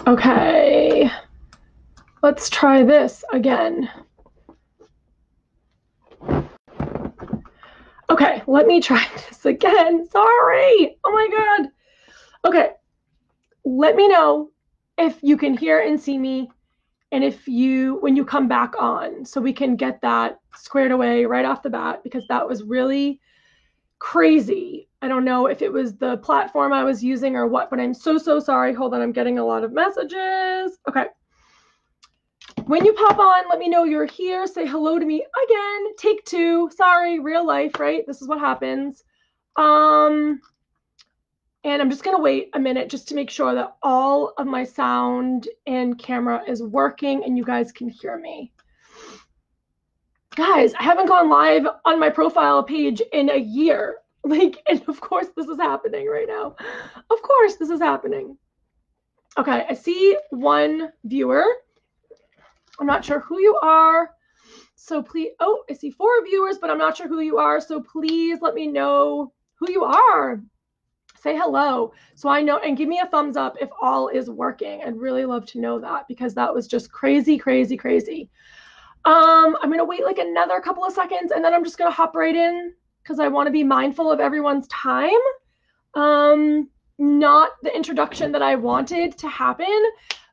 Okay, let's try this again. Okay, let me try this again. Sorry. Oh my God. Okay, let me know if you can hear and see me and when you come back on, so we can get that squared away right off the bat, because that was really crazy. I don't know if it was the platform I was using or what, but I'm so sorry. Hold on, I'm getting a lot of messages. Okay. When you pop on, let me know you're here. Say hello to me again. Take two. Sorry, real life, right? This is what happens. Um, and I'm just going to wait a minute just to make sure that all of my sound and camera is working and you guys can hear me. Guys, I haven't gone live on my profile page in a year. And of course, this is happening right now. Of course, this is happening. Okay, I see one viewer. I'm not sure who you are. So please, oh, I see 4 viewers, but I'm not sure who you are. So please let me know who you are. Say hello so I know, and give me a thumbs up if all is working. I'd really love to know that, because that was just crazy, crazy, crazy. I'm going to wait like another couple of seconds and then I'm just going to hop right in because I want to be mindful of everyone's time. Not the introduction that I wanted to happen,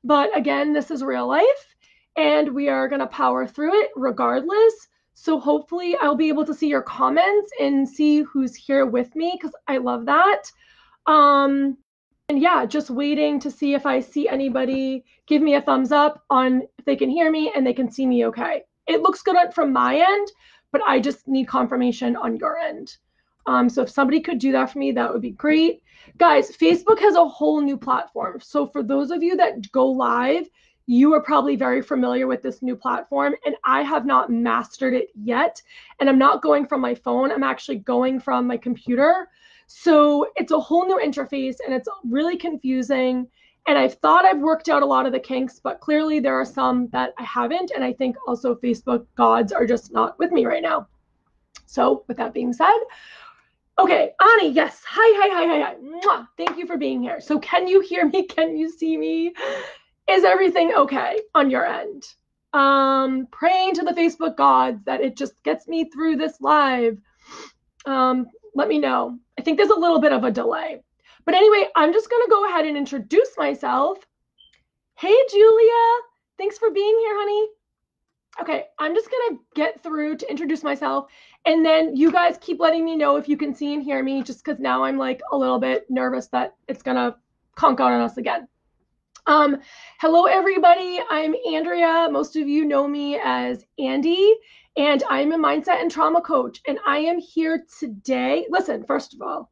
but again, this is real life and we are going to power through it regardless. So hopefully I'll be able to see your comments and see who's here with me, because I love that. And yeah, just waiting to see if I see anybody give me a thumbs up on if they can hear me and they can see me okay. It looks good from my end, but I just need confirmation on your end. So if somebody could do that for me, that would be great. Guys, Facebook has a whole new platform. So for those of you that go live, you are probably very familiar with this new platform, and I have not mastered it yet. And I'm not going from my phone, I'm actually going from my computer. So it's a whole new interface and it's really confusing. And I've thought I've worked out a lot of the kinks, but clearly there are some that I haven't. And I think also Facebook gods are just not with me right now. So with that being said, okay, Ani, yes. Hi. Mwah. Thank you for being here. So can you hear me? Can you see me? Is everything okay on your end? Praying to the Facebook gods that it just gets me through this live. Let me know. I think there's a little bit of a delay. But anyway, I'm just going to go ahead and introduce myself. Hey, Julia. Thanks for being here, honey. Okay, I'm just going to get through to introduce myself. And then you guys keep letting me know if you can see and hear me, just because now I'm like a little bit nervous that it's going to conk out on us again. Hello, everybody. I'm Andrea. Most of you know me as Andy, and I'm a mindset and trauma coach. And I am here today. Listen, first of all,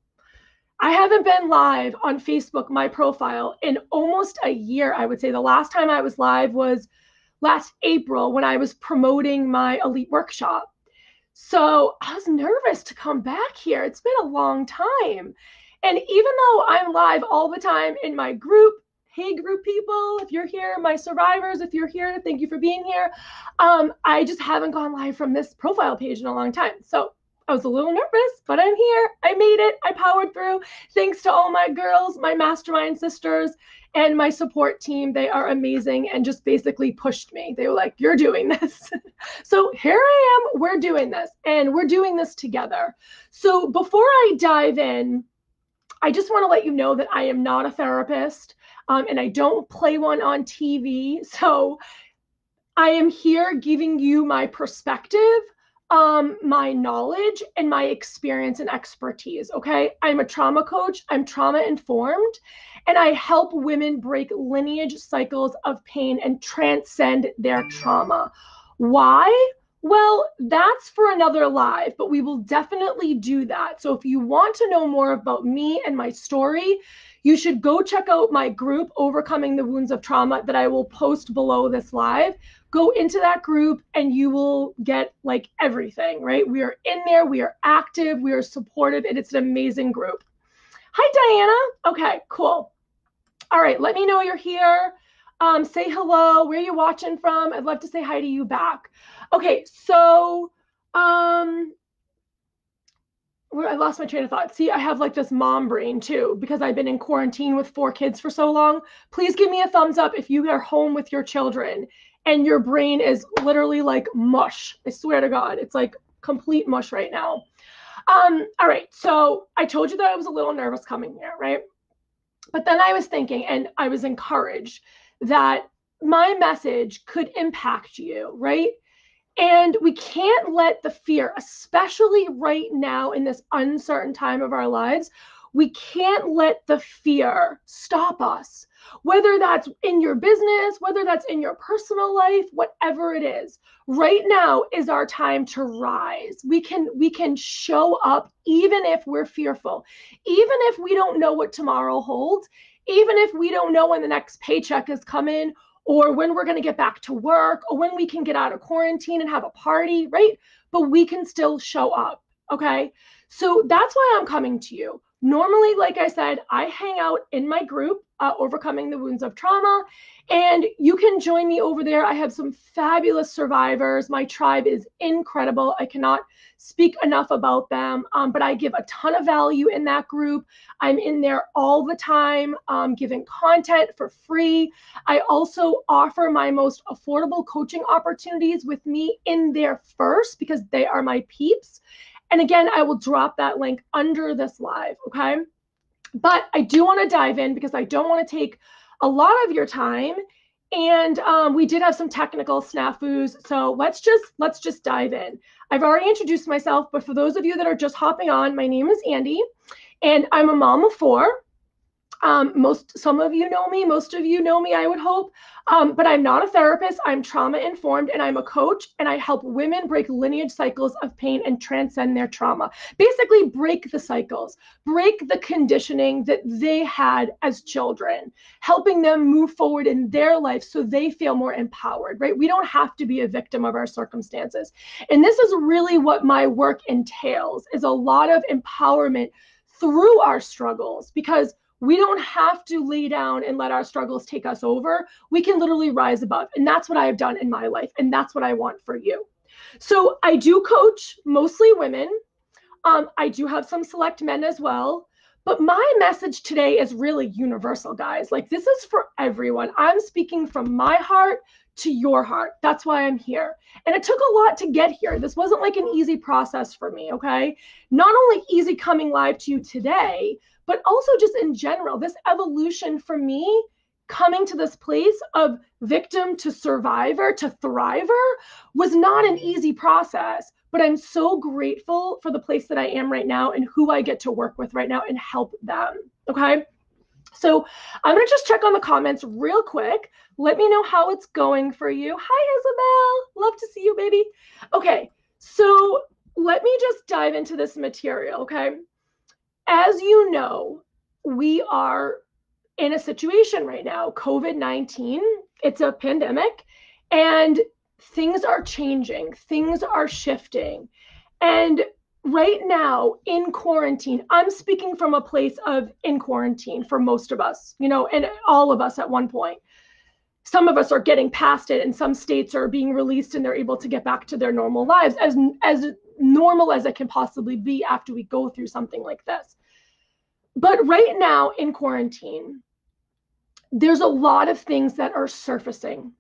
I haven't been live on Facebook, my profile, in almost a year. I would say the last time I was live was last April when I was promoting my elite workshop. So I was nervous to come back here. It's been a long time. And even though I'm live all the time in my group, hey group people, if you're here, my survivors, if you're here, thank you for being here. I just haven't gone live from this profile page in a long time. So I was a little nervous, but I'm here. I made it. I powered through. Thanks to all my girls, my mastermind sisters, and my support team. They are amazing and just basically pushed me. They were like, you're doing this. So here I am. We're doing this, and we're doing this together. So before I dive in, I just want to let you know that I am not a therapist, and I don't play one on TV. So I am here giving you my perspective, my knowledge, and my experience and expertise. Okay. I'm a trauma coach, I'm trauma informed, and I help women break lineage cycles of pain and transcend their trauma. Why? Well, that's for another live, but we will definitely do that. So if you want to know more about me and my story, you should go check out my group, Overcoming the Wounds of Trauma, that I will post below this live. Go into that group and you will get like everything, right? We are in there, we are active, we are supportive, and it's an amazing group. Hi, Diana. Okay, cool. All right, let me know you're here. Say hello. Where are you watching from? I'd love to say hi to you back. Okay, so I lost my train of thought. See, I have like this mom brain too, because I've been in quarantine with 4 kids for so long. Please give me a thumbs up if you are home with your children and your brain is literally like mush. I swear to God, it's like complete mush right now. All right, so I told you that I was a little nervous coming here, right? But then I was thinking, and I was encouraged that my message could impact you, right? And we can't let the fear, especially right now in this uncertain time of our lives, we can't let the fear stop us. Whether that's in your business, whether that's in your personal life, whatever it is. Right now is our time to rise. We can show up even if we're fearful. Even if we don't know what tomorrow holds, even if we don't know when the next paycheck is coming or when we're going to get back to work, or when we can get out of quarantine and have a party, right? But we can still show up, okay? So that's why I'm coming to you. Normally, like I said, I hang out in my group, Overcoming the Wounds of Trauma, and you can join me over there. I have some fabulous survivors. My tribe is incredible. I cannot speak enough about them, but I give a ton of value in that group. I'm in there all the time, giving content for free. I also offer my most affordable coaching opportunities with me in there first because they are my peeps. And again, I will drop that link under this live, okay? But I do want to dive in because I don't want to take a lot of your time. And we did have some technical snafus, so let's just dive in. I've already introduced myself, but for those of you that are just hopping on, my name is Andy, and I'm a mom of 4. Some of you know me, most of you know me, I would hope, but I'm not a therapist. I'm trauma informed, and I'm a coach, and I help women break lineage cycles of pain and transcend their trauma. Basically, break the cycles, break the conditioning that they had as children, helping them move forward in their life so they feel more empowered, right? We don't have to be a victim of our circumstances. And this is really what my work entails, is a lot of empowerment through our struggles, because we don't have to lay down and let our struggles take us over. We can literally rise above. And that's what I have done in my life. And that's what I want for you. So I do coach mostly women. I do have some select men as well. But my message today is really universal, guys. Like, this is for everyone. I'm speaking from my heart to your heart. That's why I'm here. And it took a lot to get here. This wasn't like an easy process for me, okay? Not only easy coming live to you today, but also just in general, this evolution for me, coming to this place of victim to survivor to thriver, was not an easy process. But I'm so grateful for the place that I am right now and who I get to work with right now and help them, okay? So I'm gonna just check on the comments real quick. Let me know how it's going for you. Hi, Isabel. Love to see you, baby. Okay, so let me just dive into this material, okay? As you know, we are in a situation right now, COVID-19, it's a pandemic, and things are changing, things are shifting. And right now in quarantine, I'm speaking from a place of in quarantine for most of us, you know, and all of us at one point. Some of us are getting past it, and some states are being released and they're able to get back to their normal lives, as normal as it can possibly be after we go through something like this. But right now in quarantine, there's a lot of things that are surfacing.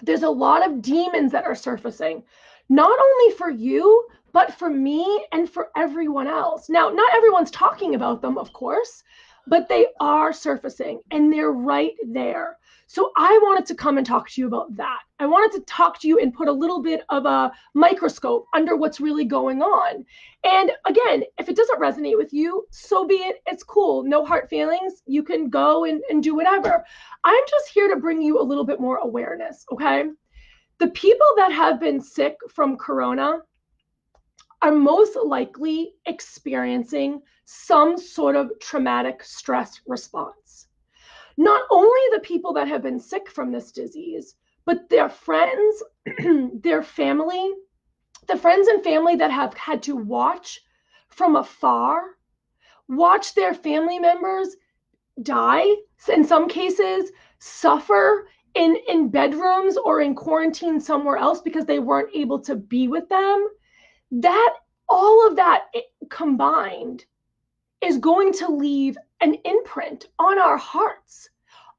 There's a lot of demons that are surfacing, not only for you, but for me and for everyone else. Now, not everyone's talking about them, of course, but they are surfacing and they're right there. So I wanted to come and talk to you about that. I wanted to talk to you and put a little bit of a microscope under what's really going on. And again, if it doesn't resonate with you, so be it. It's cool. No hard feelings. You can go and do whatever. I'm just here to bring you a little bit more awareness, okay? The people that have been sick from corona are most likely experiencing some sort of traumatic stress response. Not only the people that have been sick from this disease, but their friends, their family, the friends and family that have had to watch from afar, watch their family members die, in some cases, suffer in bedrooms or in quarantine somewhere else because they weren't able to be with them. That all of that combined is going to leave an imprint on our hearts,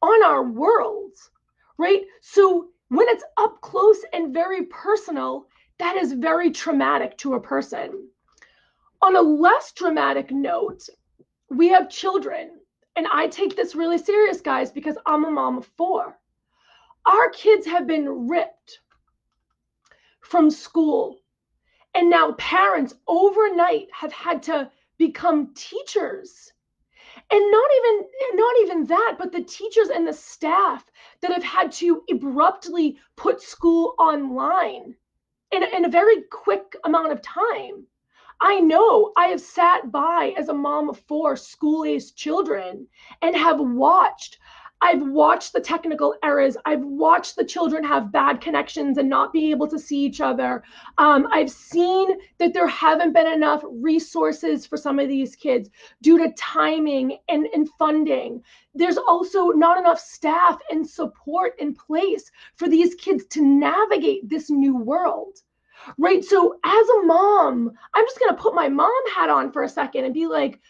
on our worlds, right? So when it's up close and very personal, that is very traumatic to a person. On a less dramatic note, we have children, and I take this really serious, guys, because I'm a mom of 4. Our kids have been ripped from school, and now parents overnight have had to become teachers. And not even that, but the teachers and the staff that have had to abruptly put school online in a very quick amount of time. I know I have sat by as a mom of 4 school-aged children and I've watched the technical errors. I've watched the children have bad connections and not be able to see each other. I've seen that there haven't been enough resources for some of these kids due to timing and funding. There's also not enough staff and support in place for these kids to navigate this new world. Right. So as a mom, I'm just going to put my mom hat on for a second and be like,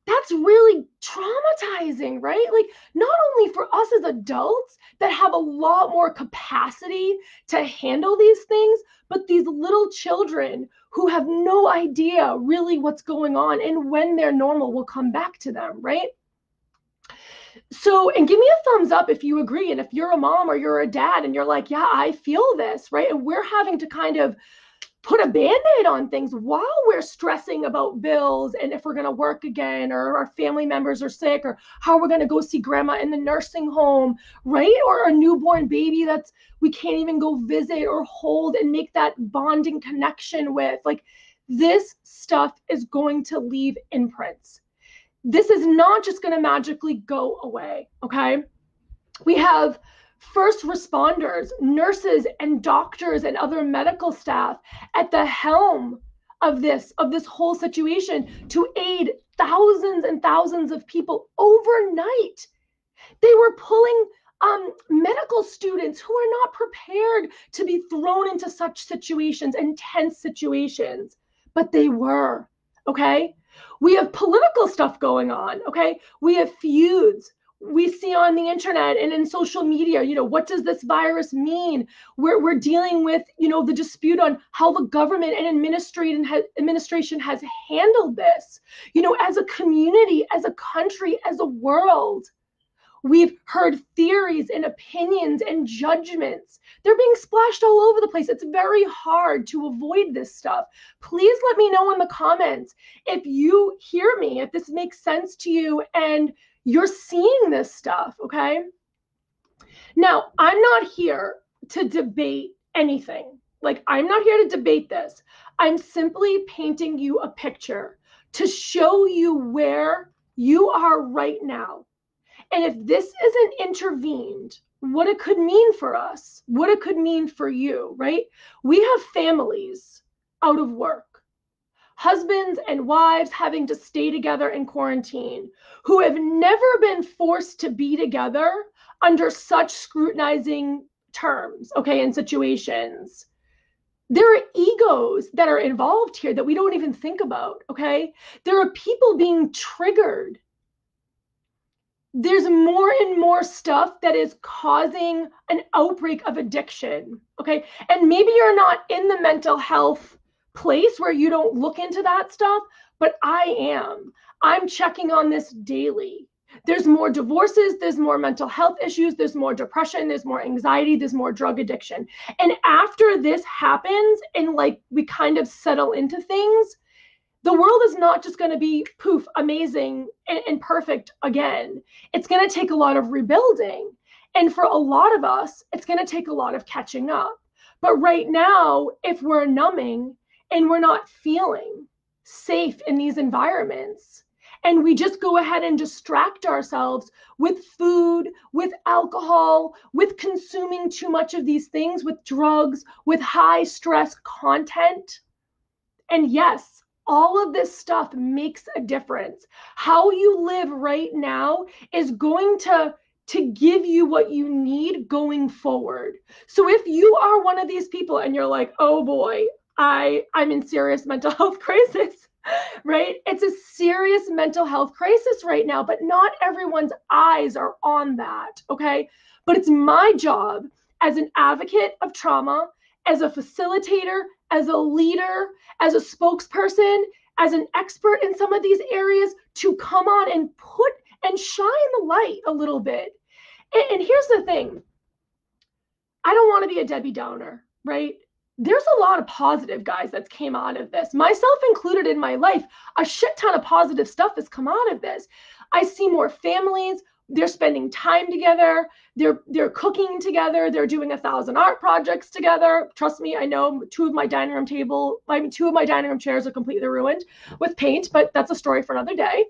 that's really traumatizing, right? Like, not only for us as adults that have a lot more capacity to handle these things, but these little children who have no idea really what's going on and when their normal will come back to them, right? So, and give me a thumbs up if you agree. And if you're a mom or you're a dad and you're like, yeah, I feel this, right? And we're having to kind of put a Band-Aid on things while we're stressing about bills and if we're going to work again, or our family members are sick, or how we're going to go see grandma in the nursing home, right? Or a newborn baby that's we can't even go visit or hold and make that bonding connection with. Like, this stuff is going to leave imprints. This is not just going to magically go away, okay? We have first responders, nurses, and doctors and other medical staff at the helm of this whole situation to aid thousands and thousands of people overnight. They were pulling medical students who are not prepared to be thrown into such situations, intense situations, but they were, okay? We have political stuff going on, okay? We have feuds. We see on the internet and in social media, what does this virus mean? We're dealing with, the dispute on how the government and administration has handled this. As a community, as a country, as a world, we've heard theories and opinions and judgments. They're being splashed all over the place. It's very hard to avoid this stuff. Please let me know in the comments if you hear me, if this makes sense to you and you're seeing this stuff, okay? Now, I'm not here to debate anything. Like, I'm not here to debate this. I'm simply painting you a picture to show you where you are right now. And if this isn't intervened, what it could mean for us, what it could mean for you, right? We have families out of work, husbands and wives having to stay together in quarantine, who have never been forced to be together under such scrutinizing terms, okay, and situations. There are egos that are involved here that we don't even think about, okay? There are people being triggered. There's more and more stuff that is causing an outbreak of addiction, okay? And maybe you're not in the mental health place where you don't look into that stuff, but I am. I'm checking on this daily. There's more divorces, there's more mental health issues, there's more depression, there's more anxiety, there's more drug addiction. And after this happens and like we kind of settle into things, the world is not just going to be poof, amazing and perfect again. It's going to take a lot of rebuilding. And for a lot of us, it's going to take a lot of catching up. But right now, if we're numbing and we're not feeling safe in these environments, and we just go ahead and distract ourselves with food, with alcohol, with consuming too much of these things, with drugs, with high stress content. And yes, all of this stuff makes a difference. How you live right now is going to give you what you need going forward. So if you are one of these people and you're like, oh boy, I'm in serious mental health crisis, right? It's a serious mental health crisis right now, but not everyone's eyes are on that, okay? But it's my job as an advocate of trauma, as a facilitator, as a leader, as a spokesperson, as an expert in some of these areas to come on and put and shine the light a little bit. And here's the thing. I don't want to be a Debbie Downer, right? There's a lot of positive guys that's came out of this, myself included in my life. A shit ton of positive stuff has come out of this. I see more families. They're spending time together. They're cooking together. They're doing 1,000 art projects together. Trust me, I know two of my dining room chairs are completely ruined with paint, but that's a story for another day.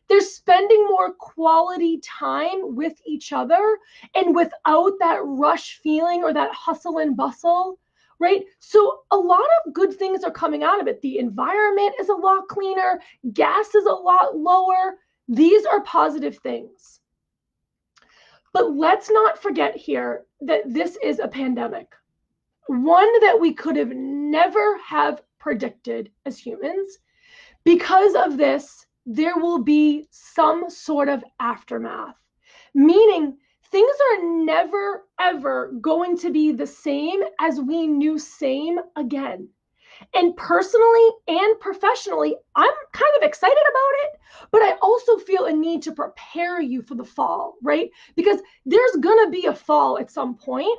They're spending more quality time with each other and without that rush feeling or that hustle and bustle, right? So a lot of good things are coming out of it. The environment is a lot cleaner. Gas is a lot lower. These are positive things. But let's not forget here that this is a pandemic, one that we could have never have predicted as humans. Because of this, there will be some sort of aftermath, meaning things are never, ever going to be the same as we knew same again. And personally and professionally, I'm kind of excited about it, but I also feel a need to prepare you for the fall, right? Because there's going to be a fall at some point,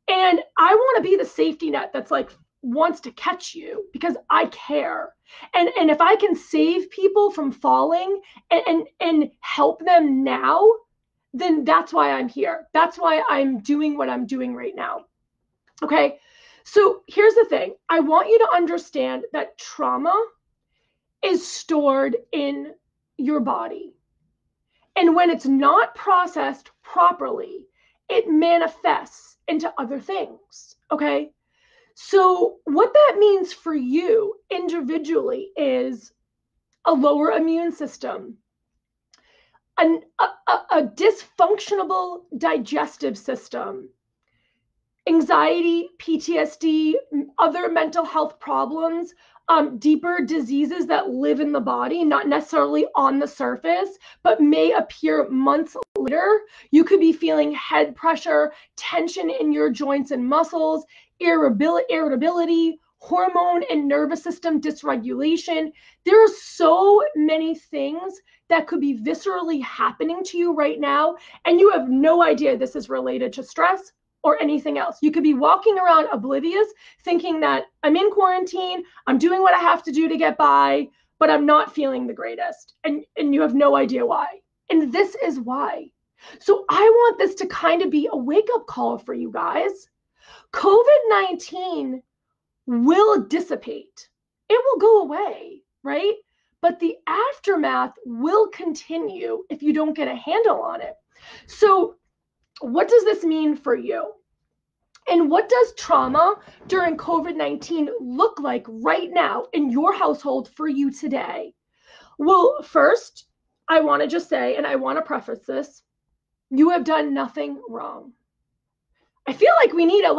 and I want to be the safety net that's like wants to catch you because I care. And if I can save people from falling and help them now, then that's why I'm here. That's why I'm doing what I'm doing right now. Okay? So here's the thing. I want you to understand that trauma is stored in your body. And when it's not processed properly, it manifests into other things. Okay? So what that means for you individually is a lower immune system, a dysfunctional digestive system, anxiety, PTSD, other mental health problems, deeper diseases that live in the body, not necessarily on the surface, but may appear months later. You could be feeling head pressure, tension in your joints and muscles, irritability, hormone and nervous system dysregulation. There are so many things that could be viscerally happening to you right now, and you have no idea this is related to stress or anything else. You could be walking around oblivious, thinking that I'm in quarantine, I'm doing what I have to do to get by, but I'm not feeling the greatest. And you have no idea why. And this is why. So I want this to kind of be a wake-up call for you guys. COVID-19 will dissipate. It will go away, right? But the aftermath will continue if you don't get a handle on it. So what does this mean for you? And what does trauma during COVID-19 look like right now in your household for you today? Well, first, I want to just say, and I want to preface this, you have done nothing wrong. I feel like we need an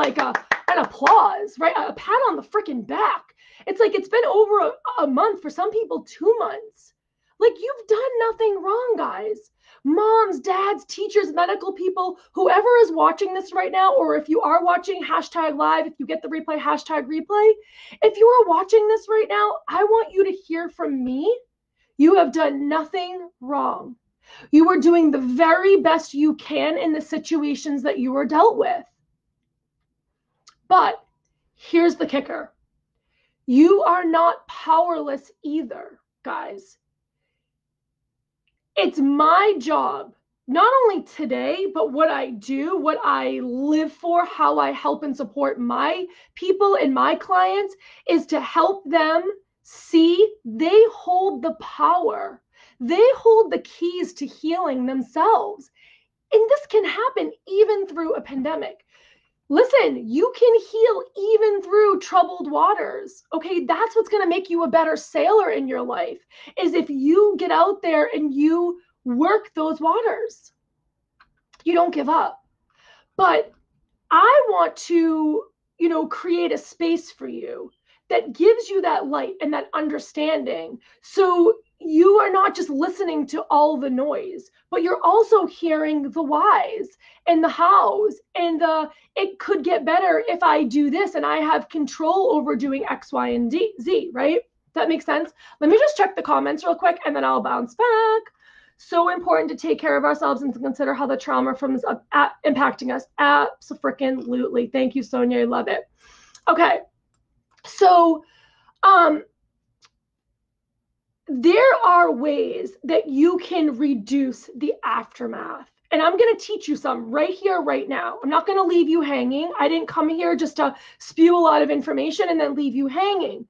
applause, right? A pat on the freaking back. It's like it's been over a month, for some people 2 months. Like, you've done nothing wrong, guys. Moms, dads, teachers, medical people, whoever is watching this right now, or if you are watching #live, if you get the replay, #replay, if you are watching this right now, I want you to hear from me. You have done nothing wrong. You are doing the very best you can in the situations that you are dealt with. But here's the kicker. You are not powerless either, guys. It's my job, not only today, but what I do, what I live for, how I help and support my people and my clients, is to help them see they hold the power. They hold the keys to healing themselves. And this can happen even through a pandemic. Listen, you can heal even through troubled waters. Okay, that's what's going to make you a better sailor in your life, is if you get out there and you work those waters. You don't give up. But I want to create a space for you that gives you that light and that understanding. So you are not just listening to all the noise, but you're also hearing the whys and the hows and it could get better if I do this and I have control over doing X, Y, and Z, right? That makes sense. Let me just check the comments real quick and then I'll bounce back. So important to take care of ourselves and to consider how the trauma from this impacting us. Absolutely. Thank you, Sonia. I love it. Okay. So there are ways that you can reduce the aftermath. And I'm going to teach you some right here, right now. I'm not going to leave you hanging. I didn't come here just to spew a lot of information and then leave you hanging.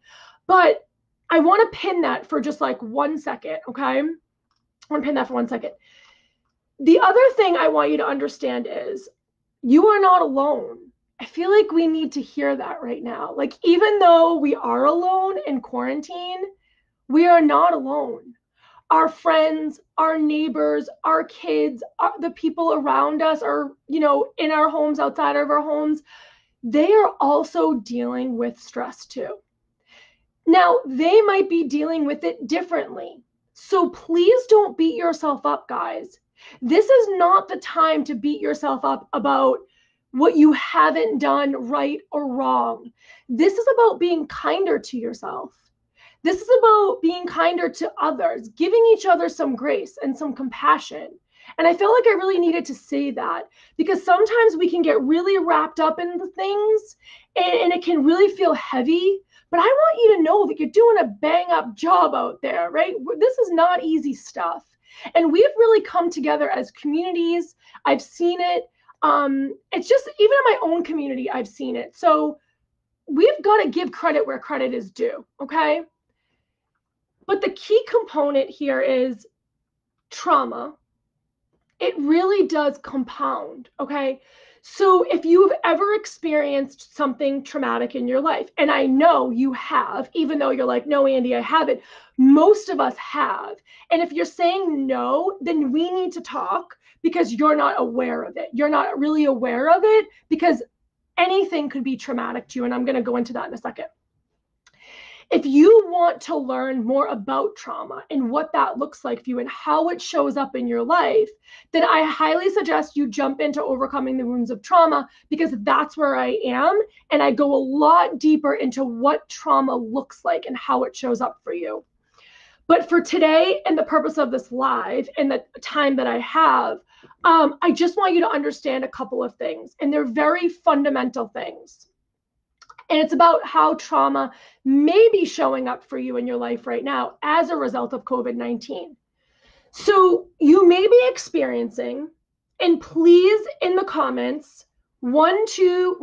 But I want to pin that for just like 1 second, okay? I want to pin that for 1 second. The other thing I want you to understand is you are not alone. I feel like we need to hear that right now. Like, even though we are alone in quarantine, we are not alone. Our friends, our neighbors, our kids, the people around us are, in our homes, outside of our homes, they are also dealing with stress too. Now, they might be dealing with it differently. So please don't beat yourself up, guys. This is not the time to beat yourself up about what you haven't done right or wrong. This is about being kinder to yourself. This is about being kinder to others, giving each other some grace and some compassion. And I feel like I really needed to say that because sometimes we can get really wrapped up in the things and it can really feel heavy. But I want you to know that you're doing a bang up job out there, right? This is not easy stuff. And we've really come together as communities. I've seen it. It's just, even in my own community, I've seen it. So we've got to give credit where credit is due, okay? But the key component here is trauma. It really does compound, okay? So if you've ever experienced something traumatic in your life, and I know you have, even though you're like, no, Andy, I haven't, most of us have. And if you're saying no, then we need to talk because you're not aware of it. You're not really aware of it because anything could be traumatic to you. And I'm going to go into that in a second. If you want to learn more about trauma and what that looks like for you and how it shows up in your life, then I highly suggest you jump into Overcoming the Wounds of Trauma because that's where I am. And I go a lot deeper into what trauma looks like and how it shows up for you. But for today and the purpose of this live and the time that I have, I just want you to understand a couple of things. And they're very fundamental things. And it's about how trauma may be showing up for you in your life right now as a result of COVID-19. So you may be experiencing, and please in the comments, 1, 2,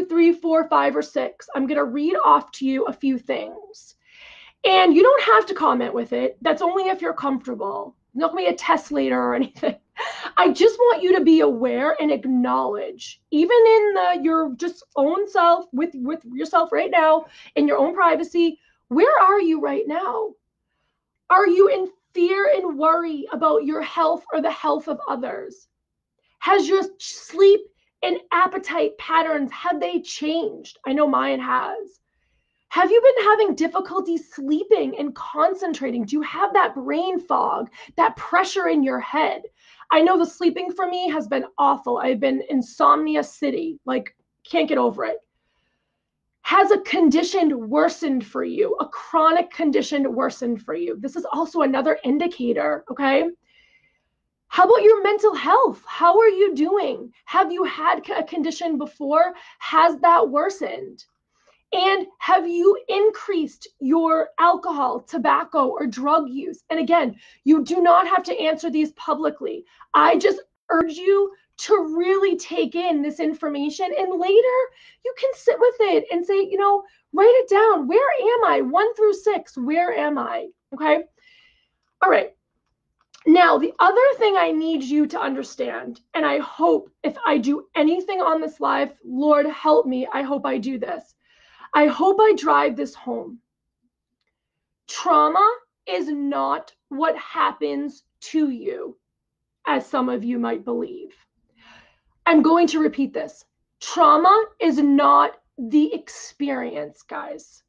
3, 4, 5, or 6, I'm going to read off to you a few things. And you don't have to comment with it. That's only if you're comfortable. Not going to be a test later or anything. I just want you to be aware and acknowledge, even in your just own self, with yourself right now, in your own privacy, where are you right now? Are you in fear and worry about your health or the health of others? Has your sleep and appetite patterns, have they changed? I know mine has. Have you been having difficulty sleeping and concentrating? Do you have that brain fog, that pressure in your head? I know the sleeping for me has been awful. I've been insomnia city, like can't get over it. Has a condition worsened for you? A chronic condition worsened for you? This is also another indicator, okay? How about your mental health? How are you doing? Have you had a condition before? Has that worsened? And have you increased your alcohol, tobacco, or drug use? And again, you do not have to answer these publicly. I just urge you to really take in this information. And later, you can sit with it and say, write it down. Where am I? 1 through 6, where am I? Okay. All right. Now, the other thing I need you to understand, and I hope if I do anything on this live, Lord help me, I hope I do this. I hope I drive this home. Trauma is not what happens to you, as some of you might believe. I'm going to repeat this. Trauma is not the experience, guys.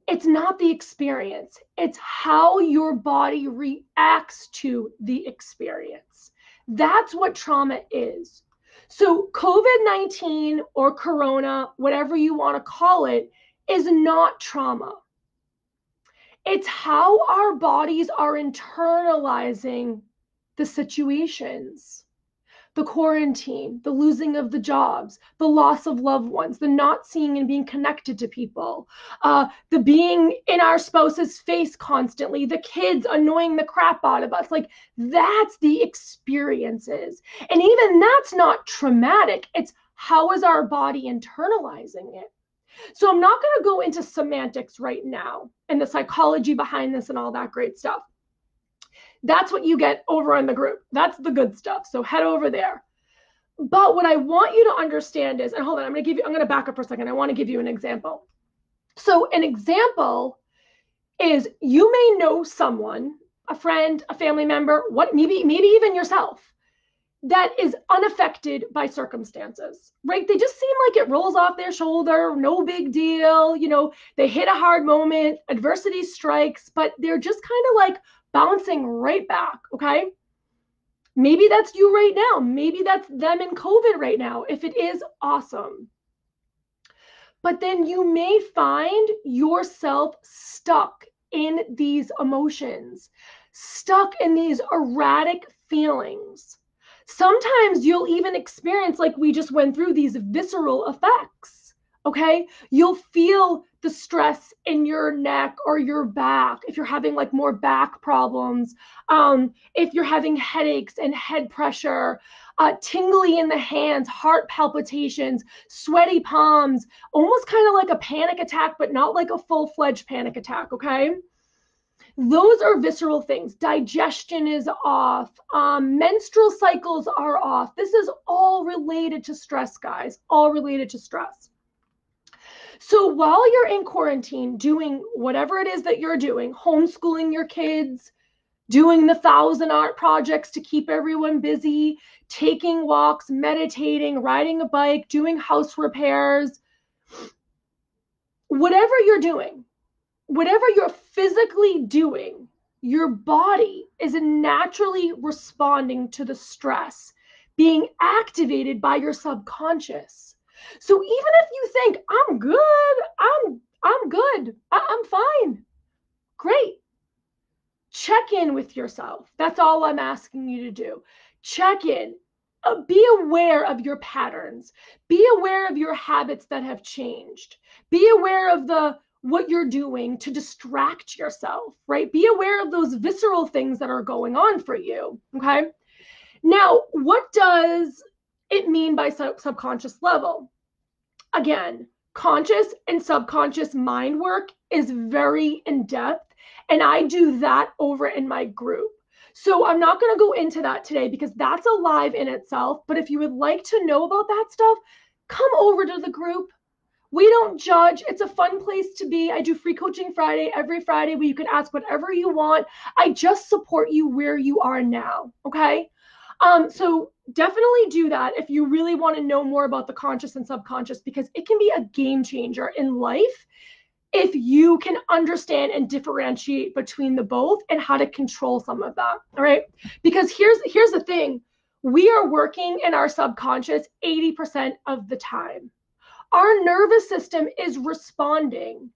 It's not the experience. It's how your body reacts to the experience. That's what trauma is. So COVID-19 or Corona, whatever you want to call it, is not trauma. It's how our bodies are internalizing the situations. The quarantine, the losing of the jobs, the loss of loved ones, the not seeing and being connected to people, the being in our spouse's face constantly, the kids annoying the crap out of us. Like, that's the experiences. And even that's not traumatic. It's how is our body internalizing it? So I'm not going to go into semantics right now and the psychology behind this and all that great stuff. That's what you get over in the group. That's the good stuff. So head over there. But what I want you to understand is, and hold on, I'm going to back up for a second. I want to give you an example. So an example is you may know someone, a friend, a family member, maybe even yourself, that is unaffected by circumstances, right? They just seem like it rolls off their shoulder, no big deal. You know, they hit a hard moment, adversity strikes, but they're just kind of like bouncing right back, okay? Maybe that's you right now. Maybe that's them in COVID right now. If it is, awesome. But then you may find yourself stuck in these emotions, stuck in these erratic feelings. Sometimes you'll even experience, like we just went through, these visceral effects, okay? You'll feel the stress in your neck or your back if you're having like more back problems, if you're having headaches and head pressure, tingly in the hands, heart palpitations, sweaty palms, almost kind of like a panic attack, but not like a full-fledged panic attack, okay? Those are visceral things. Digestion is off. Menstrual cycles are off. This is all related to stress, guys, all related to stress. So while you're in quarantine doing whatever it is that you're doing, homeschooling your kids, doing the 1,000 art projects to keep everyone busy, taking walks, meditating, riding a bike, doing house repairs, whatever you're doing, whatever you're physically doing, your body is naturally responding to the stress being activated by your subconscious. So even if you think, I'm good, I'm good, I'm fine, great. Check in with yourself. That's all I'm asking you to do. Check in. Be aware of your patterns. Be aware of your habits that have changed. Be aware of what you're doing to distract yourself, right? Be aware of those visceral things that are going on for you, okay? Now, what does it mean by subconscious level? Again, conscious and subconscious mind work is very in-depth, and I do that over in my group. So I'm not going to go into that today because that's alive in itself. But if you would like to know about that stuff, come over to the group. We don't judge. It's a fun place to be. I do free coaching Friday, every Friday, where you can ask whatever you want. I just support you where you are now, okay? So definitely do that if you really want to know more about the conscious and subconscious, because it can be a game changer in life if you can understand and differentiate between the both and how to control some of that, all right? Because here's the thing. We are working in our subconscious 80% of the time. Our nervous system is responding.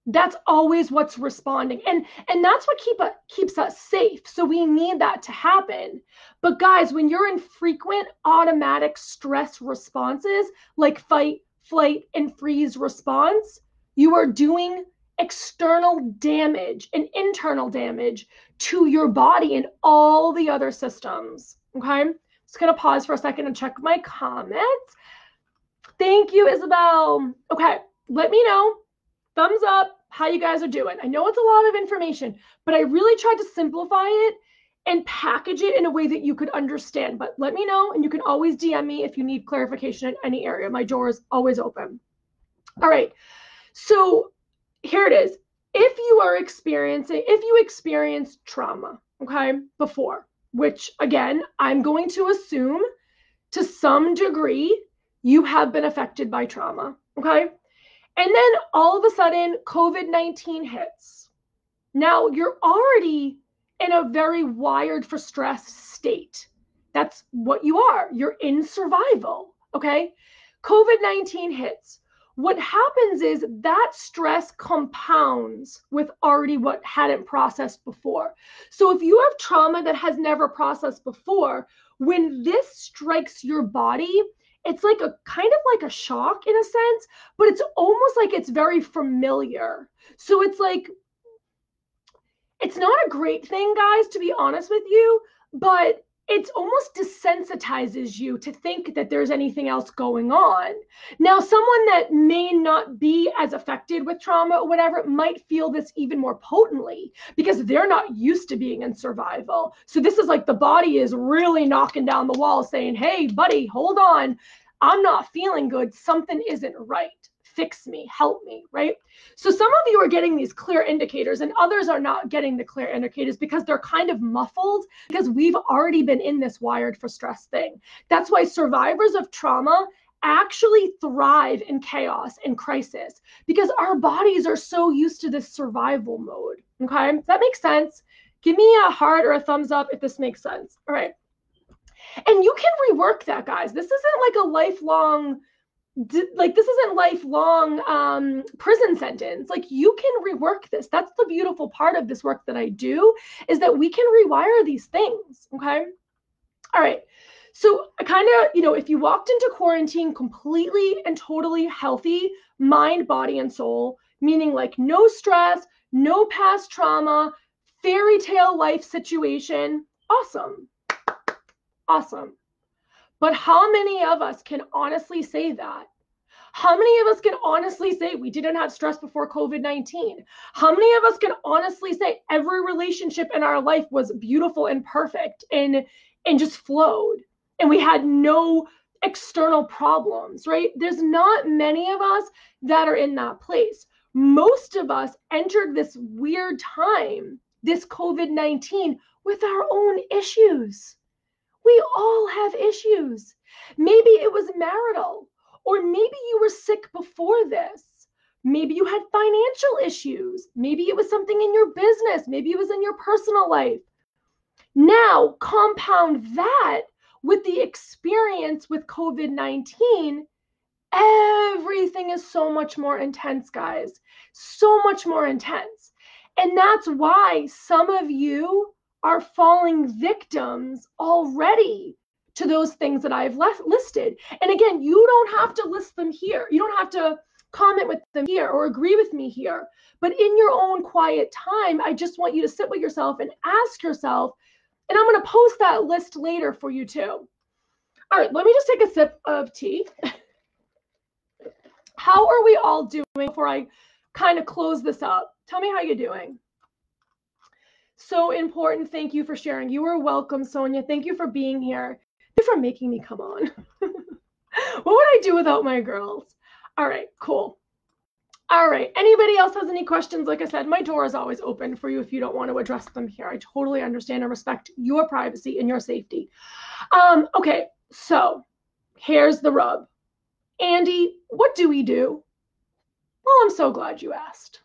That's always what's responding. And that's what keeps us safe. So we need that to happen. But guys, when you're in frequent automatic stress responses, like fight, flight, and freeze response, you are doing external damage and internal damage to your body and all the other systems. Okay? I'm just going to pause for a second and check my comments. Thank you, Isabel. Okay, let me know. Thumbs up how you guys are doing. I know it's a lot of information, but I really tried to simplify it and package it in a way that you could understand. But let me know, and you can always DM me if you need clarification in any area. My door is always open. All right, so here it is. If you experienced trauma, okay, before, which again, I'm going to assume to some degree you have been affected by trauma. Okay. And then all of a sudden, COVID-19 hits. Now you're already in a very wired for stress state. That's what you are. You're in survival. Okay. COVID-19 hits. What happens is that stress compounds with already what hadn't processed before. So if you have trauma that has never processed before, when this strikes your body, it's like a kind of like a shock in a sense, but it's almost like it's very familiar. So it's like, it's not a great thing, guys, to be honest with you, but it's almost desensitizes you to think that there's anything else going on. Now, someone that may not be as affected with trauma or whatever might feel this even more potently because they're not used to being in survival. So this is like the body is really knocking down the wall saying, hey, buddy, hold on. I'm not feeling good. Something isn't right. Fix me, help me, right? So some of you are getting these clear indicators and others are not getting the clear indicators because they're kind of muffled because we've already been in this wired for stress thing. That's why survivors of trauma actually thrive in chaos and crisis because our bodies are so used to this survival mode. Okay, does that make sense? Give me a heart or a thumbs up if this makes sense. All right. And you can rework that, guys. This isn't like a lifelong prison sentence. Like you can rework this. That's the beautiful part of this work that I do, is that we can rewire these things. Okay. All right. So kind of, if you walked into quarantine completely and totally healthy, mind, body, and soul, meaning like no stress, no past trauma, fairy tale life situation, awesome. Awesome. But how many of us can honestly say that? How many of us can honestly say we didn't have stress before COVID-19? How many of us can honestly say every relationship in our life was beautiful and perfect and just flowed and we had no external problems, right? There's not many of us that are in that place. Most of us entered this weird time, this COVID-19, with our own issues. We all have issues. Maybe it was marital, or maybe you were sick before this. Maybe you had financial issues. Maybe it was something in your business. Maybe it was in your personal life. Now, compound that with the experience with COVID-19. Everything is so much more intense, guys. So much more intense. And that's why some of you are falling victims already to those things that I've listed. And again, you don't have to list them here. You don't have to comment with them here or agree with me here. But in your own quiet time, I just want you to sit with yourself and ask yourself, and I'm going to post that list later for you too. All right, let me just take a sip of tea. How are we all doing before I kind of close this up? Tell me how you're doing. So important. Thank you for sharing. You are welcome, Sonia. Thank you for being here. Thank you for making me come on. What would I do without my girls? All right, cool. All right. Anybody else has any questions? Like I said, my door is always open for you if you don't want to address them here. I totally understand and respect your privacy and your safety. Okay, so here's the rub. Andy, what do we do? Well, I'm so glad you asked.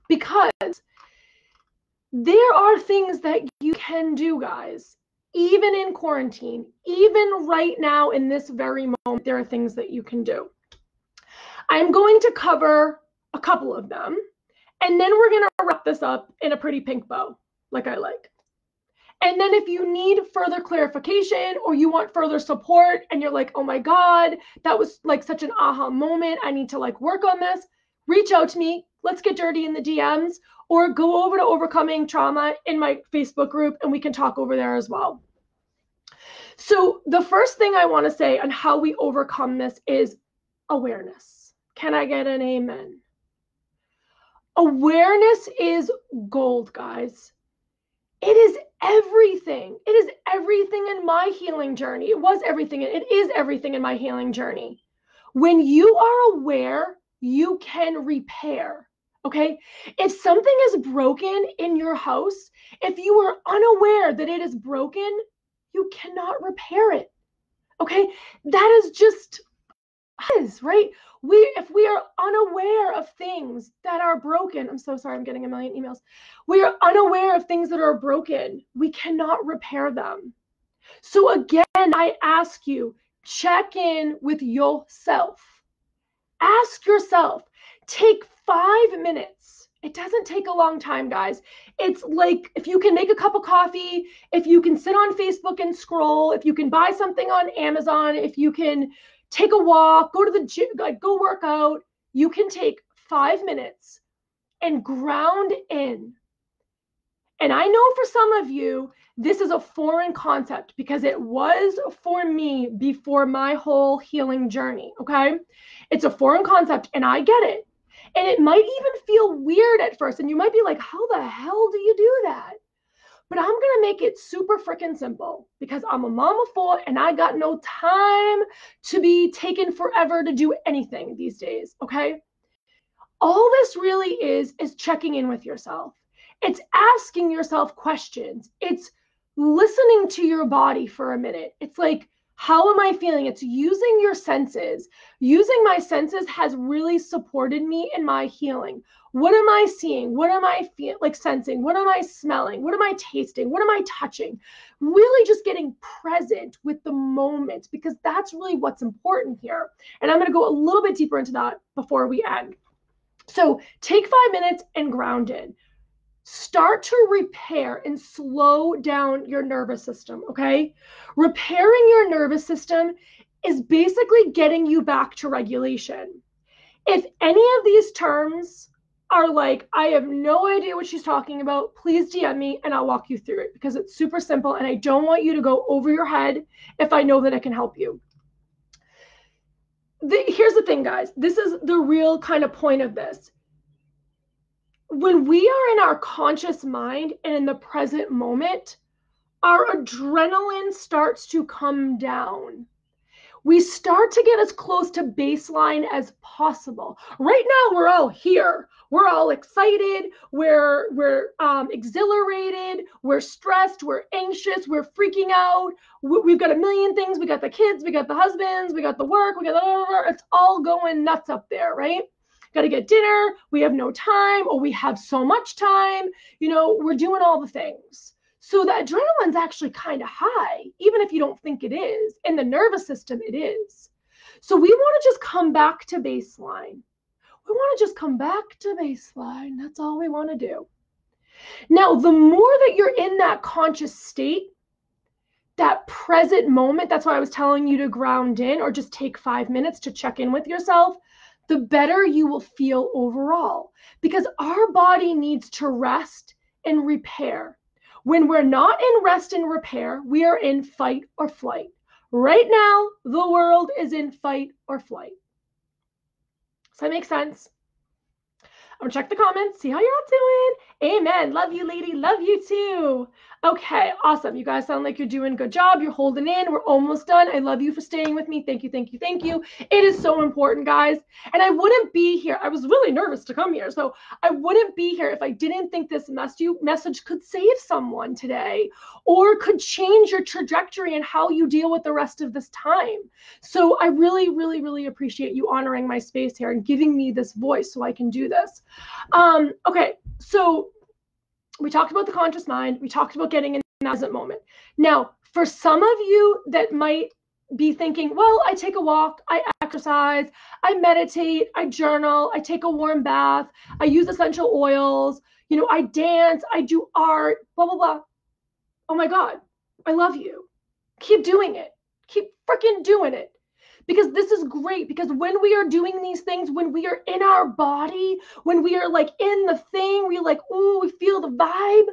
Because there are things that you can do, guys. Even in quarantine, even right now in this very moment, there are things that you can do. I'm going to cover a couple of them, and then we're going to wrap this up in a pretty pink bow, like I like. And then if you need further clarification or you want further support and you're like, oh my God, that was like such an aha moment, I need to like work on this, reach out to me. Let's get dirty in the DMs, or go over to Overcoming Trauma in my Facebook group and we can talk over there as well. So the first thing I want to say on how we overcome this is awareness. Can I get an amen? Awareness is gold, guys. It is everything. It is everything in my healing journey. It was everything. It is everything in my healing journey. When you are aware, you can repair. Okay? If something is broken in your house, if you are unaware that it is broken, you cannot repair it. Okay? That is just is, right? If we are unaware of things that are broken, I'm so sorry, I'm getting a million emails. We are unaware of things that are broken. We cannot repair them. So again, I ask you, check in with yourself. Ask yourself, take 5 minutes. It doesn't take a long time, guys. It's like if you can make a cup of coffee, if you can sit on Facebook and scroll, if you can buy something on Amazon, if you can take a walk, go to the gym, like go work out, you can take 5 minutes and ground in. And I know for some of you, this is a foreign concept because it was for me before my whole healing journey, okay? It's a foreign concept and I get it. And it might even feel weird at first. And you might be like, how the hell do you do that? But I'm going to make it super freaking simple because I'm a mom of four and I got no time to be taken forever to do anything these days, okay? All this really is checking in with yourself. It's asking yourself questions. It's listening to your body for a minute. It's like, how am I feeling? It's using your senses. Using my senses has really supported me in my healing. What am I seeing? What am I sensing? What am I smelling? What am I tasting? What am I touching? Really just getting present with the moment because that's really what's important here. And I'm going to go a little bit deeper into that before we end. So take 5 minutes and ground in. Start to repair and slow down your nervous system, okay? Repairing your nervous system is basically getting you back to regulation. If any of these terms are like, I have no idea what she's talking about, please DM me and I'll walk you through it because it's super simple and I don't want you to go over your head if I know that it can help you. Here's the thing, guys. This is the real kind of point of this. When we are in our conscious mind and in the present moment, our adrenaline starts to come down. We start to get as close to baseline as possible. Right now, we're all here. We're all excited. We're exhilarated. We're stressed. We're anxious. We're freaking out. We've got a million things. We got the kids. We got the husbands. We got the work. We got it's all going nuts up there, right? Got to get dinner. We have no time, or we have so much time. You know, we're doing all the things. So the adrenaline's actually kind of high, even if you don't think it is. In the nervous system, it is. So we want to just come back to baseline. We want to just come back to baseline. That's all we want to do. Now, the more that you're in that conscious state, that present moment, that's why I was telling you to ground in or just take 5 minutes to check in with yourself, the better you will feel overall. Because our body needs to rest and repair. When we're not in rest and repair, we are in fight or flight. Right now, the world is in fight or flight. Does that make sense? I'm gonna check the comments, see how you're all doing. Amen. Love you, lady. Love you too. Okay, awesome. You guys sound like you're doing a good job. You're holding in. We're almost done. I love you for staying with me. Thank you, thank you, thank you. It is so important, guys. And I wouldn't be here. I was really nervous to come here. So I wouldn't be here if I didn't think this message could save someone today or could change your trajectory and how you deal with the rest of this time. So I really, really, really appreciate you honoring my space here and giving me this voice so I can do this. Okay, so we talked about the conscious mind. We talked about getting in the present moment. Now, for some of you that might be thinking, well, I take a walk, I exercise, I meditate, I journal, I take a warm bath, I use essential oils, you know, I dance, I do art, blah, blah, blah. Oh my God, I love you. Keep doing it. Keep freaking doing it. Because this is great, because when we are doing these things, when we are in our body, when we are like in the thing, we're like, ooh, we feel the vibe,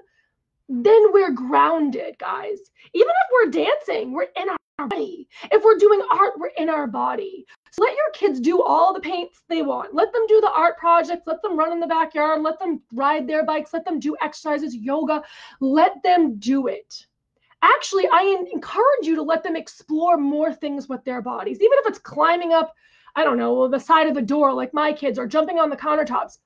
then we're grounded, guys. Even if we're dancing, we're in our body. If we're doing art, we're in our body. So let your kids do all the paints they want. Let them do the art projects. Let them run in the backyard. Let them ride their bikes. Let them do exercises, yoga. Let them do it. Actually, I encourage you to let them explore more things with their bodies, even if it's climbing up, I don't know, the side of a door like my kids or jumping on the countertops.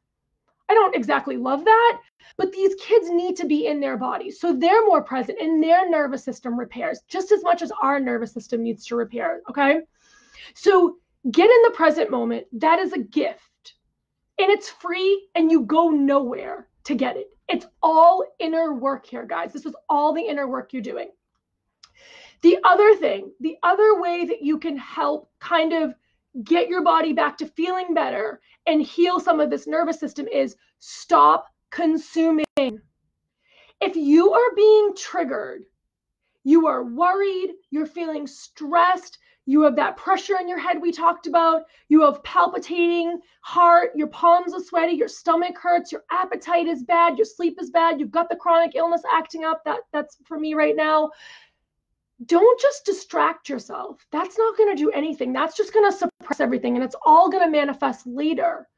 I don't exactly love that, but these kids need to be in their bodies so they're more present and their nervous system repairs just as much as our nervous system needs to repair, okay? So Get in the present moment. That is a gift. And it's free and you go nowhere to get it. It's all inner work here, guys. This is all the inner work you're doing. The other thing, the other way that you can help kind of get your body back to feeling better and heal some of this nervous system is stop consuming. If you are being triggered, you are worried, you're feeling stressed, you have that pressure in your head we talked about, you have palpitating heart, your palms are sweaty, your stomach hurts, your appetite is bad, your sleep is bad, you've got the chronic illness acting up, that's for me right now. Don't just distract yourself. That's not going to do anything. That's just going to suppress everything, and it's all going to manifest later,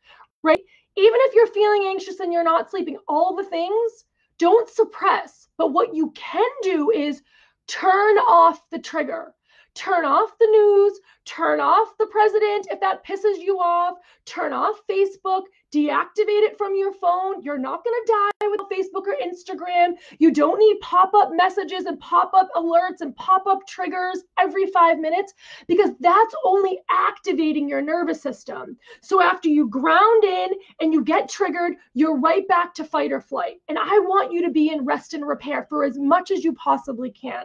right? Even if you're feeling anxious and you're not sleeping, all the things, don't suppress. But what you can do is turn off the trigger. Turn off the news, turn off the president if that pisses you off, turn off Facebook, deactivate it from your phone. You're not going to die with Facebook or Instagram. You don't need pop-up messages and pop-up alerts and pop-up triggers every 5 minutes because that's only activating your nervous system. So after you ground in and you get triggered, you're right back to fight or flight. And I want you to be in rest and repair for as much as you possibly can.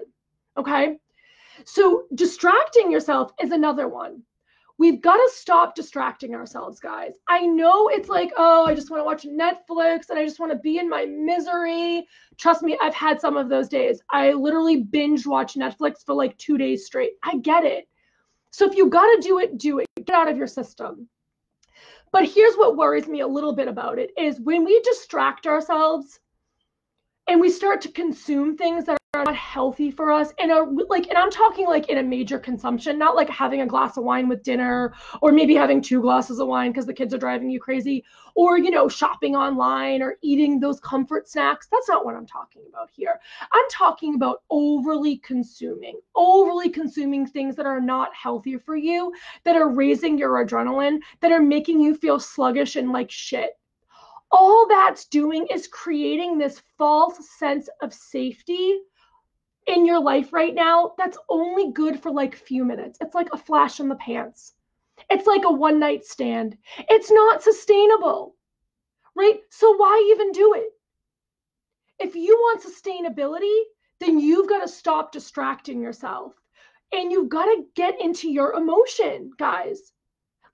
Okay? So distracting yourself is another one. We've got to stop distracting ourselves, guys. I know it's like, oh, I just want to watch Netflix and I just want to be in my misery. Trust me, I've had some of those days. I literally binge watch Netflix for like 2 days straight. I get it. So if you got to do it, do it. Get out of your system. But here's what worries me a little bit about it is when we distract ourselves and we start to consume things that are not healthy for us and I'm talking like in a major consumption, not like having a glass of wine with dinner or maybe having 2 glasses of wine because the kids are driving you crazy or, shopping online or eating those comfort snacks. That's not what I'm talking about here. I'm talking about overly consuming things that are not healthy for you, that are raising your adrenaline, that are making you feel sluggish and like shit. All that's doing is creating this false sense of safety in your life right now that's only good for like a few minutes. It's like a flash in the pants. It's like a one night stand. It's not sustainable, right? So why even do it? If you want sustainability, then you've got to stop distracting yourself and you've got to get into your emotion, guys.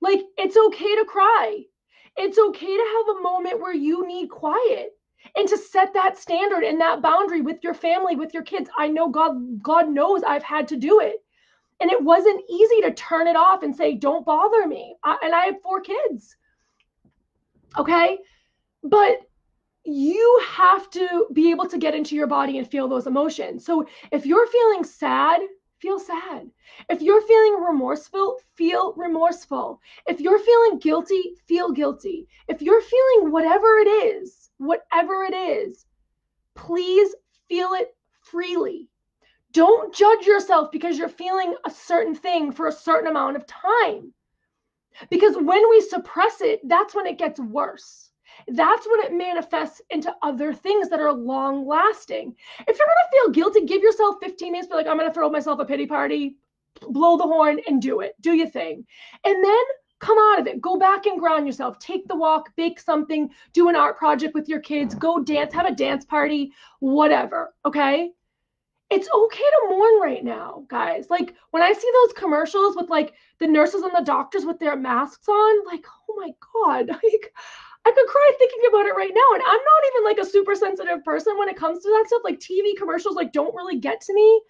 Like, it's okay to cry. It's okay to have a moment where you need quiet and to set that standard and that boundary with your family, with your kids. I know God knows I've had to do it. And it wasn't easy to turn it off and say, don't bother me. And I have 4 kids. Okay. But you have to be able to get into your body and feel those emotions. So if you're feeling sad, feel sad. If you're feeling remorseful, feel remorseful. If you're feeling guilty, feel guilty. If you're feeling whatever it is, please feel it freely. Don't judge yourself because you're feeling a certain thing for a certain amount of time. Because when we suppress it, that's when it gets worse. That's when it manifests into other things that are long lasting. If you're going to feel guilty, give yourself 15 minutes, be like, I'm going to throw myself a pity party, blow the horn and do it. Do your thing. And then come out of it. Go back and ground yourself. Take the walk, bake something, do an art project with your kids, go dance, have a dance party, whatever. Okay. It's okay to mourn right now, guys. Like when I see those commercials with like the nurses and the doctors with their masks on, like, oh my God, like I could cry thinking about it right now. And I'm not even like a super sensitive person when it comes to that stuff. Like TV commercials, like don't really get to me,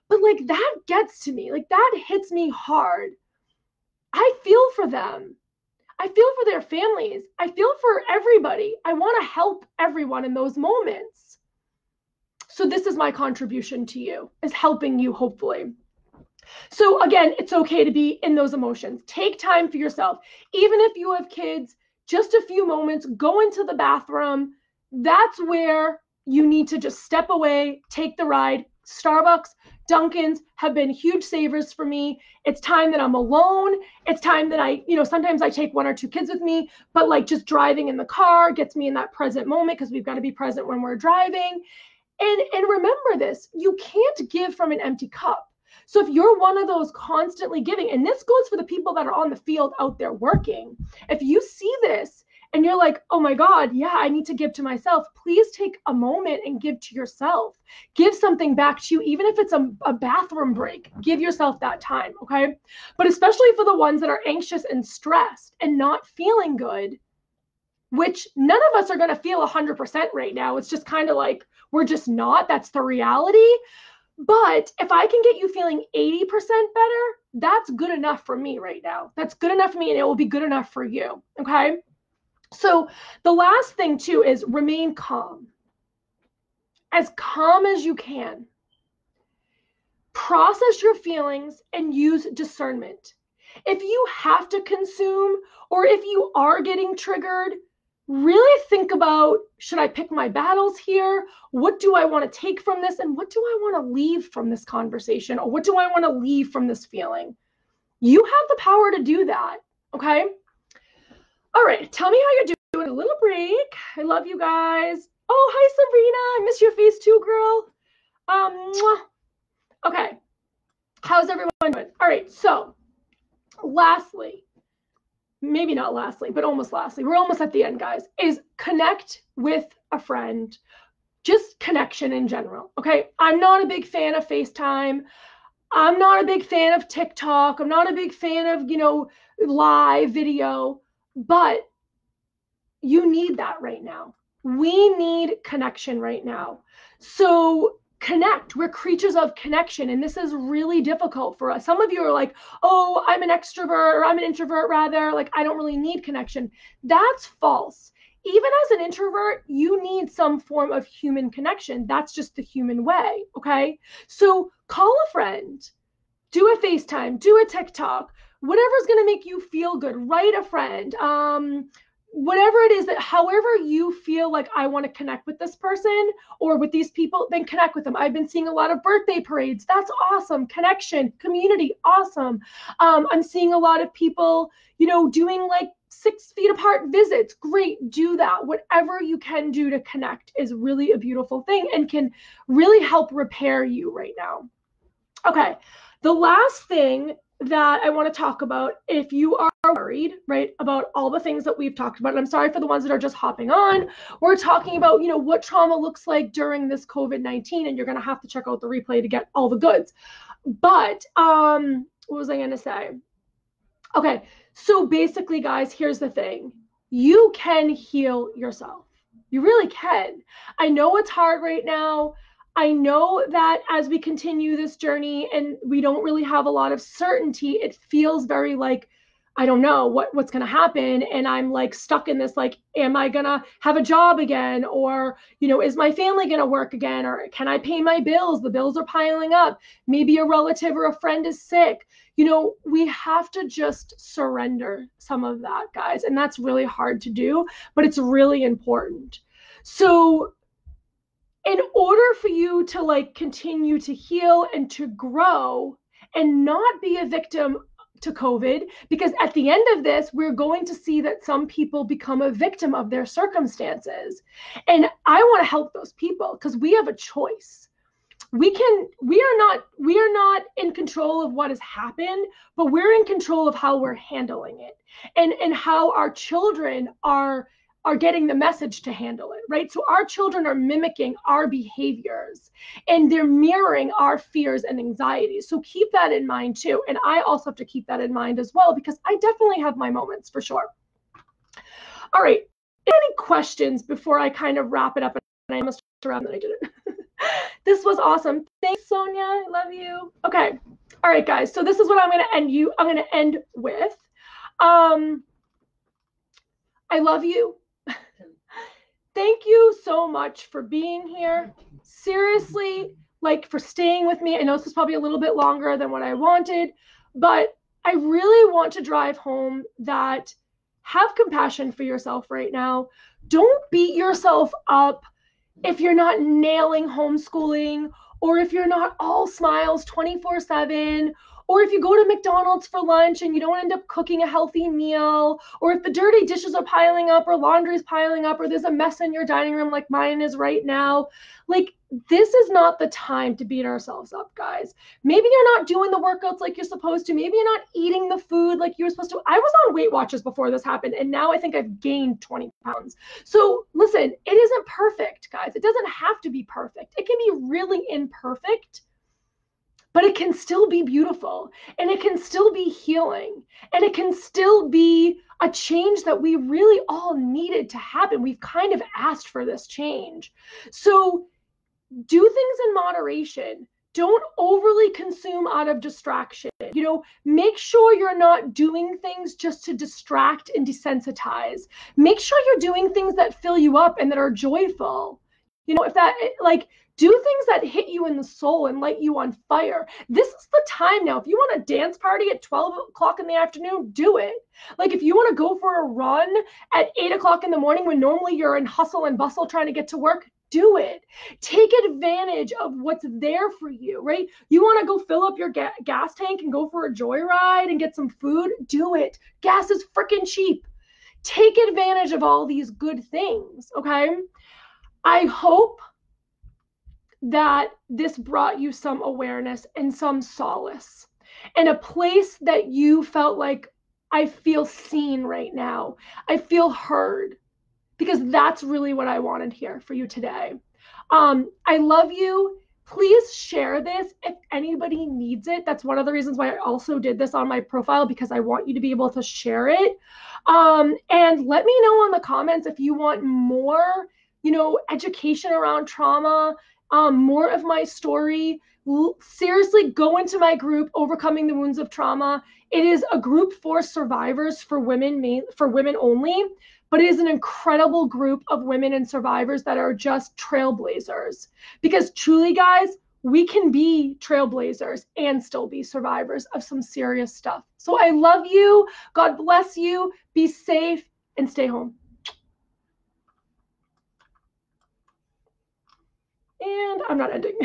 but like that gets to me. Like that hits me hard. I feel for them. I feel for their families. I feel for everybody. I want to help everyone in those moments. So this is my contribution to you, is helping you, hopefully. So again, it's okay to be in those emotions. Take time for yourself. Even if you have kids, just a few moments, go into the bathroom. That's where you need to just step away, take the ride. Starbucks, Dunkin's have been huge savers for me. It's time that I'm alone. It's time that sometimes I take 1 or 2 kids with me, but like just driving in the car gets me in that present moment because we've got to be present when we're driving. And remember this, you can't give from an empty cup. So if you're one of those constantly giving, and this goes for the people that are on the field out there working, if you see this and you're like, oh my God, yeah, I need to give to myself, please take a moment and give to yourself. Give something back to you, even if it's a bathroom break. Give yourself that time, okay? But especially for the ones that are anxious and stressed and not feeling good, which none of us are going to feel 100% right now. It's just kind of like, we're just not. That's the reality. But if I can get you feeling 80% better, that's good enough for me right now. That's good enough for me, and it will be good enough for you, okay? So the last thing too is remain calm. As calm as you can. Process your feelings and use discernment. If you have to consume, or if you are getting triggered, really think about, should I pick my battles here? What do I want to take from this? And what do I want to leave from this conversation? Or what do I want to leave from this feeling? You have the power to do that, okay? All right, tell me how you're doing. A little break. I love you guys. Oh, hi, Sabrina. I miss your face too, girl. Okay, how's everyone doing? All right, so lastly, maybe not lastly, but almost lastly, we're almost at the end, guys, is connect with a friend. Just connection in general, okay? I'm not a big fan of FaceTime. I'm not a big fan of TikTok. I'm not a big fan of, live video, but you need that right now. We need connection right now. So connect. We're creatures of connection, and this is really difficult for us. Some of you are like, oh, I'm an extrovert, or I'm an introvert rather, like I don't really need connection. That's false. Even as an introvert, you need some form of human connection. That's just the human way, okay? So call a friend, do a FaceTime, do a TikTok, whatever's going to make you feel good. Write a friend, whatever it is, that however you feel like I want to connect with this person or with these people, then connect with them. I've been seeing a lot of birthday parades. That's awesome. Connection, community, awesome. I'm seeing a lot of people, doing like 6 feet apart visits. Great, do that. Whatever you can do to connect is really a beautiful thing and can really help repair you right now. Okay, the last thing that I want to talk about, if you are worried, right, about all the things that we've talked about, and I'm sorry for the ones that are just hopping on, we're talking about, what trauma looks like during this COVID-19, and you're going to have to check out the replay to get all the goods. But what was I going to say? Okay, so basically, guys, here's the thing. You can heal yourself. You really can. I know it's hard right now. I know that as we continue this journey and we don't really have a lot of certainty, it feels very like, I don't know what's going to happen. And I'm like stuck in this, like, am I going to have a job again? Or, is my family going to work again? Or can I pay my bills? The bills are piling up. Maybe a relative or a friend is sick. We have to just surrender some of that, guys. And that's really hard to do, but it's really important. So in order for you to like continue to heal and to grow and not be a victim to COVID, because at the end of this, we're going to see that some people become a victim of their circumstances. And I want to help those people because we have a choice. We are not in control of what has happened, but we're in control of how we're handling it and how our children are getting the message to handle it, right? So our children are mimicking our behaviors and they're mirroring our fears and anxieties. So keep that in mind too. And I also have to keep that in mind as well, because I definitely have my moments for sure. All right. Any questions before I kind of wrap it up? And I almost around that I didn't. This was awesome. Thanks, Sonia. I love you. Okay. All right, guys. So this is what I'm going to end with. I love you. Thank you so much for being here. Seriously, like for staying with me. I know this is probably a little bit longer than what I wanted, but I really want to drive home that have compassion for yourself right now. Don't beat yourself up if you're not nailing homeschooling, or if you're not all smiles 24/7, or if you go to McDonald's for lunch and you don't end up cooking a healthy meal, or if the dirty dishes are piling up or laundry's piling up or there's a mess in your dining room like mine is right now. Like, this is not the time to beat ourselves up, guys. Maybe you're not doing the workouts like you're supposed to. Maybe you're not eating the food like you were supposed to. I was on Weight Watchers before this happened, and now I think I've gained 20 pounds. So listen, it isn't perfect, guys. It doesn't have to be perfect. It can be really imperfect, but it can still be beautiful, and it can still be healing, and it can still be a change that we really all needed to happen. We've kind of asked for this change. So do things in moderation. Don't overly consume out of distraction. Make sure you're not doing things just to distract and desensitize. Make sure you're doing things that fill you up and that are joyful. If that, like, do things that hit you in the soul and light you on fire. This is the time now. If you want a dance party at 12 o'clock in the afternoon, do it. Like, if you want to go for a run at 8 o'clock in the morning when normally you're in hustle and bustle trying to get to work, do it. Take advantage of what's there for you, right? You want to go fill up your gas tank and go for a joyride and get some food? Do it. Gas is freaking cheap. Take advantage of all these good things, okay? I hope that this brought you some awareness and some solace and a place that you felt like, I feel seen right now. I feel heard, because that's really what I wanted here for you today. I love you. Please share this if anybody needs it. That's one of the reasons why I also did this on my profile, because I want you to be able to share it. And let me know in the comments if you want more, education around trauma, more of my story. Seriously, go into my group, Overcoming the Wounds of Trauma. It is a group for survivors, for women only, but it is an incredible group of women and survivors that are just trailblazers. Because truly, guys, we can be trailblazers and still be survivors of some serious stuff. So I love you. God bless you. Be safe and stay home. And I'm not ending.